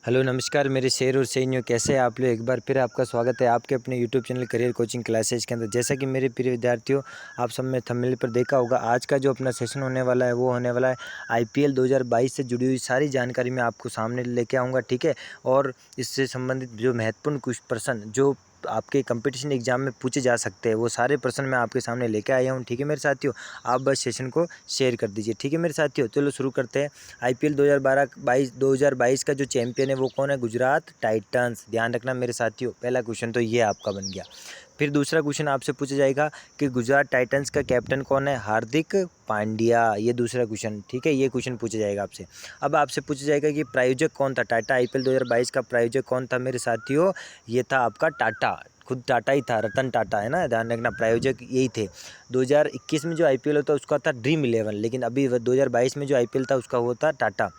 Hello नमस्कार मेरे शेर और सैनियों, कैसे हैं आप लोग। एक बार फिर आपका स्वागत है आपके अपने YouTube channel career coaching classes के अंदर। जैसा कि मेरे प्रिय विद्यार्थियों, आप सब ने थंबनेल पर देखा होगा, आज का जो अपना सेशन होने वाला है वो होने वाला है आईपीएल 2022 से जुड़ी हुई सारी जानकारी मैं आपको सामने लेके आऊँगा, ठीक है। और इससे संबंधित जो महत्वपूर्ण कुछ प्रश्न जो आपके कंपटीशन एग्जाम में पूछे जा सकते हैं, वो सारे प्रश्न मैं आपके सामने लेके आया हूँ, ठीक है मेरे साथियों। आप बस सेशन को शेयर कर दीजिए, ठीक है मेरे साथियों। चलो शुरू करते हैं। आईपीएल 2022 का जो चैंपियन है वो कौन है? गुजरात टाइटंस। ध्यान रखना मेरे साथियों, पहला क्वेश्चन तो ये आपका बन गया। फिर दूसरा क्वेश्चन आपसे पूछा जाएगा कि गुजरात टाइटंस का कैप्टन कौन है? हार्दिक पांड्या। ये दूसरा क्वेश्चन, ठीक है, ये क्वेश्चन पूछा जाएगा आपसे। अब आपसे पूछा जाएगा कि प्रायोजक कौन था? टाटा आईपीएल 2022 का प्रायोजक कौन था मेरे साथियों? ये था आपका टाटा, खुद टाटा ही था, रतन टाटा, है ना। ध्यान रखना, प्रायोजक यही थे। 2021 में जो आईपीएल होता उसका था ड्रीम 11, लेकिन अभी 2022 में जो आईपीएल था उसका हुआ था टाटा।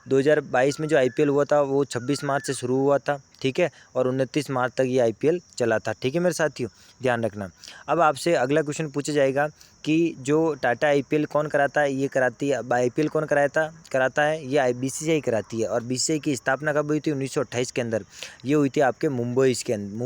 2022 में जो आईपीएल हुआ था वो 26 मार्च से शुरू हुआ था, ठीक है, और 29 मार्च तक ये आईपीएल चला था, ठीक है मेरे साथियों, ध्यान रखना। अब आपसे अगला क्वेश्चन पूछा जाएगा कि जो टाटा आईपीएल कौन कराता है? ये कराती है आईपीएल कौन कराता है? ये बीसीसीआई कराती है। और बीसीसीआई की स्थापना कब हुई थी? 1928 के अंदर ये हुई थी आपके मुंबई के अंदर।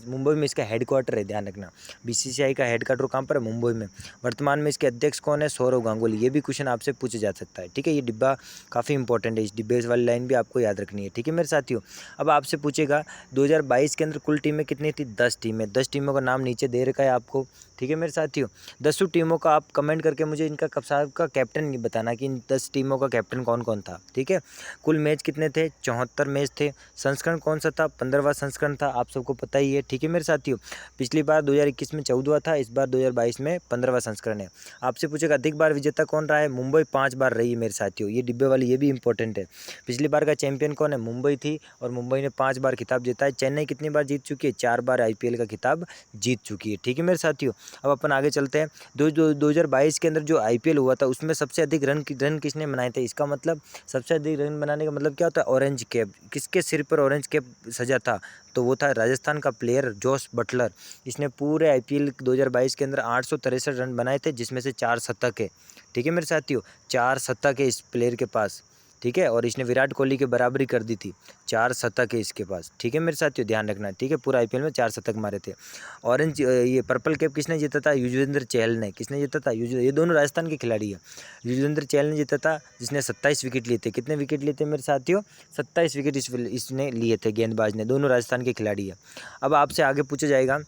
मुंबई में इसका हेडक्वार्टर है, ध्यान रखना। बीसीसीआई का हेडक्वार्टर कहाँ पर है? मुंबई में। वर्तमान में इसके अध्यक्ष कौन है? सौरव गांगुली। ये भी क्वेश्चन आपसे पूछा जा सकता है, ठीक है। ये डिब्बा काफ़ी इंपॉर्टेंट है, इस डिब्बे वाली लाइन भी आपको याद रखनी है, ठीक है मेरे साथियों। अब आपसे पूछेगा 2022 के अंदर कुल टीमें कितनी थी? 10 टीमें। 10 टीमों का नाम नीचे दे रखा है आपको, ठीक है मेरे साथियों। 10 टीमों का आप कमेंट करके मुझे इनका कब साहब का कैप्टन बताना कि इन 10 टीमों का कैप्टन कौन कौन था, ठीक है। कुल मैच कितने थे? 74 मैच थे। संस्करण कौन सा था? 15वां संस्करण था, आप सबको पता ही है, ठीक है मेरे साथियों। पिछली बार 2021 में 14वां था, इस बार 2022 में 15वां संस्करण है। आपसे पूछेगा अधिक बार विजेता कौन रहा है? मुंबई 5 बार रही है मेरे साथियों। ये डिब्बे वाली ये भी इंपॉर्टेंट है। पिछली बार का चैंपियन कौन है? मुंबई थी, और मुंबई ने 5 बार खिताब जीता है। चेन्नई कितनी बार जीत चुकी है? 4 बार आईपीएल का खिताब जीत चुकी है, ठीक है मेरे साथियों। अब अपन आगे चलते हैं। 2022 के अंदर जो आईपीएल हुआ था उसमें सबसे अधिक रन किसने बनाए थे? इसका मतलब सबसे अधिक रन बनाने का मतलब क्या होता है? Orange cap. किसके सिर पर ऑरेंज कैप सजा था? तो वो था राजस्थान का प्लेयर जोस बटलर। इसने पूरे आईपीएल 2022 के अंदर 863 रन बनाए थे, जिसमें से 4 शतक है, ठीक है मेरे साथियों। 4 शतक है इस प्लेयर के पास, ठीक है। और इसने विराट कोहली की बराबरी कर दी थी। 4 शतक है इसके पास, ठीक है मेरे साथियों, ध्यान रखना, ठीक है। पूरा आईपीएल में 4 शतक मारे थे। ऑरेंज ये पर्पल कैप किसने जीता था? युजवेंद्र चहल ने। किसने जीता था? ये दोनों राजस्थान के खिलाड़ी है। युजवेंद्र चहल ने जीता था, जिसने 27 विकेट लिए थे। कितने विकेट लिए थे मेरे साथियों? 27 विकेट इसने लिए थे, गेंदबाज ने। दोनों राजस्थान के खिलाड़ी है। अब आपसे आगे पूछा जाएगा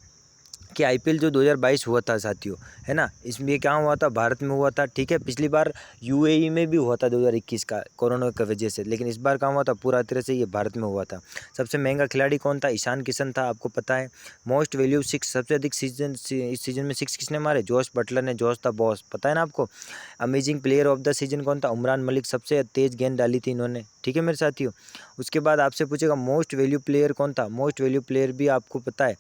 कि आईपीएल जो 2022 हुआ था साथियों, है ना, इसमें ये कहाँ हुआ था? भारत में हुआ था, ठीक है। पिछली बार यूएई में भी हुआ था 2021 का, कोरोना की वजह से, लेकिन इस बार कहाँ हुआ था? पूरा तरह से ये भारत में हुआ था। सबसे महंगा खिलाड़ी कौन था? ईशान किशन था, आपको पता है। मोस्ट वैल्यू 6, सबसे अधिक इस सीजन में 6 किसने मारे? जोश बटलर ने, जोश द बॉस, पता है ना आपको। Amazing player of the season कौन था? उमरान मलिक, सबसे तेज गेंद डाली थी इन्होंने, ठीक है मेरे साथियों। उसके बाद आपसे पूछेगा मोस्ट वैल्यू प्लेयर कौन था? मोस्ट वैल्यू प्लेयर भी आपको पता है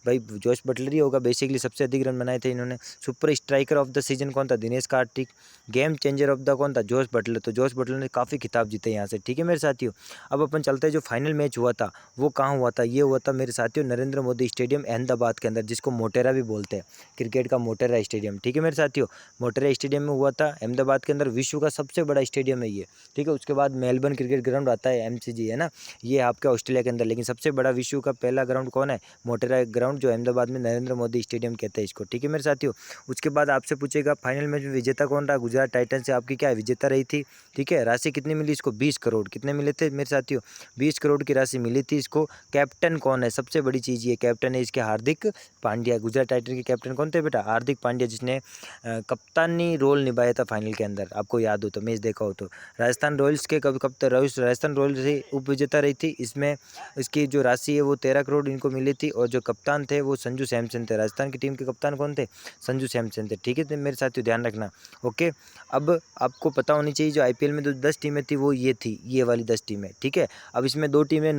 भाई, जोश बटलर ही होगा बेसिकली, सबसे अधिक रन बनाए थे इन्होंने। Super striker of the season कौन था? Dinesh Karthik. Game changer of the कौन था? जोश बटलर। तो जोश बटलर ने काफ़ी खिताब जीते यहाँ से, ठीक है मेरे साथियों। अब अपन चलते हैं, जो फाइनल मैच हुआ था वो कहाँ हुआ था? ये हुआ था मेरे साथियों नरेंद्र मोदी स्टेडियम अहमदाबाद के अंदर, जिसको मोटेरा भी बोलते हैं, क्रिकेट का मोटेरा स्टेडियम, ठीक है मेरे साथियों। मोटेरा स्टेडियम में हुआ था अहमदाबाद के अंदर, विश्व का सबसे बड़ा स्टेडियम है ये, ठीक है। उसके बाद मेलबर्न क्रिकेट ग्राउंड आता है, एमसीजी, है ना, ये आपका ऑस्ट्रेलिया के अंदर, लेकिन सबसे बड़ा विश्व का पहला ग्राउंड कौन है? मोटेरा ग्राउंड, जो अहमदाबाद में नरेंद्र मोदी स्टेडियम कहते हैं इसको, ठीक है मेरे साथियों। उसके बाद आपसे पूछेगा फाइनल मैच में विजेता कौन रहा? गुजरात टाइटंस से आपकी क्या विजेता रही थी, ठीक है। राशि कितनी मिली इसको? 20 करोड़। कितने मिले थे मेरे साथियों? 20 करोड़ की राशि मिली थी इसको। कैप्टन कौन है? सबसे बड़ी चीज़ ये कैप्टन है इसके, हार्दिक पांड्या। गुजरात टाइटन के कैप्टन कौन थे बेटा? हार्दिक पांड्या, जिसने कप्तानी रोल निभाया था फाइनल के अंदर, आपको याद हो तो, मैच देखा हो तो। राजस्थान रॉयल्स के कब कब राजस्थान रॉयल्स से उप विजेता रही थी। इसमें इसकी जो राशि है वो 13 करोड़ इनको मिली थी, और जो कप्तान थे वो संजू सैमसन थे। राजस्थान की टीम के कप्तान कौन थे? संजू सैमसन थे, ठीक है। तो मेरे साथियों ध्यान रखना, ओके। अब आपको पता होनी चाहिए, जो आईपीएल में जो 10 टीमें थी वो ये थी, ये वाली 10 टीमें, ठीक है। अब इसमें 2 टीमें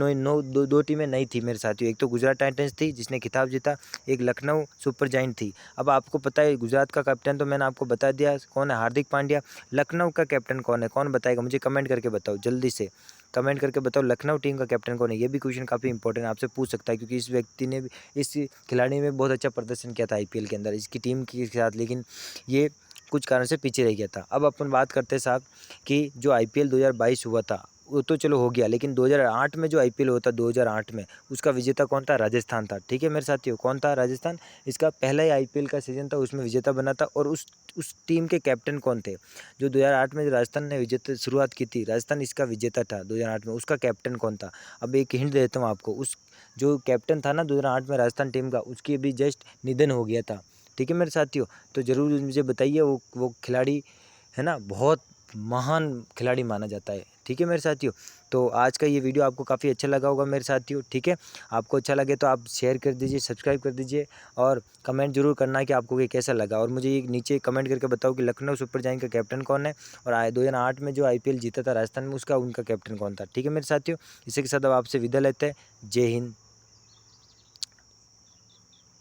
दो टीमें नहीं थी मेरे साथियों। एक तो गुजरात टाइटंस थी जिसने खिताब जीता, एक लखनऊ सुपर जायंट थी। अब आपको पता है गुजरात का कैप्टन तो मैंने आपको बता दिया कौन है, हार्दिक पांड्या। लखनऊ का कैप्टन कौन है? कौन बताएगा मुझे? कमेंट करके बताओ, जल्दी से कमेंट करके बताओ, लखनऊ टीम का कैप्टन कौन है। ये भी क्वेश्चन काफ़ी इंपॉर्टेंट आपसे पूछ सकता है, क्योंकि इस व्यक्ति ने भी, इस खिलाड़ी ने बहुत अच्छा प्रदर्शन किया था आईपीएल के अंदर इसकी टीम के साथ, लेकिन ये कुछ कारण से पीछे रह गया था। अब अपन बात करते हैं साहब कि जो आईपीएल 2022 हुआ था वो तो चलो हो गया, लेकिन 2008 में जो आईपीएल होता 2008 में, उसका विजेता कौन था? राजस्थान था। ठीक है मेरे साथियों, कौन था? राजस्थान। इसका पहला ही आईपीएल का सीजन था, उसमें विजेता बना था। और उस टीम के कैप्टन कौन थे? जो 2008 में जो राजस्थान ने विजेता शुरुआत की थी, राजस्थान इसका विजेता था 2008 में, उसका कैप्टन कौन था? अब एक हिंट देता हूँ आपको, उस जो कैप्टन था ना 2008 में राजस्थान टीम का, उसकी अभी जस्ट निधन हो गया था। ठीक है मेरे साथियों, तो ज़रूर मुझे बताइए वो खिलाड़ी है ना, बहुत महान खिलाड़ी माना जाता है। ठीक है मेरे साथियों, तो आज का ये वीडियो आपको काफ़ी अच्छा लगा होगा मेरे साथियों। ठीक है, आपको अच्छा लगे तो आप शेयर कर दीजिए, सब्सक्राइब कर दीजिए और कमेंट जरूर करना कि आपको ये कैसा लगा। और मुझे ये नीचे कमेंट करके बताओ कि लखनऊ सुपर जायंट का कैप्टन कौन है, और 2008 में जो आईपीएल जीता था राजस्थान में, उसका उनका कैप्टन कौन था। ठीक है मेरे साथियों, इसी के साथ अब आपसे विदा लेते हैं। जय हिंद,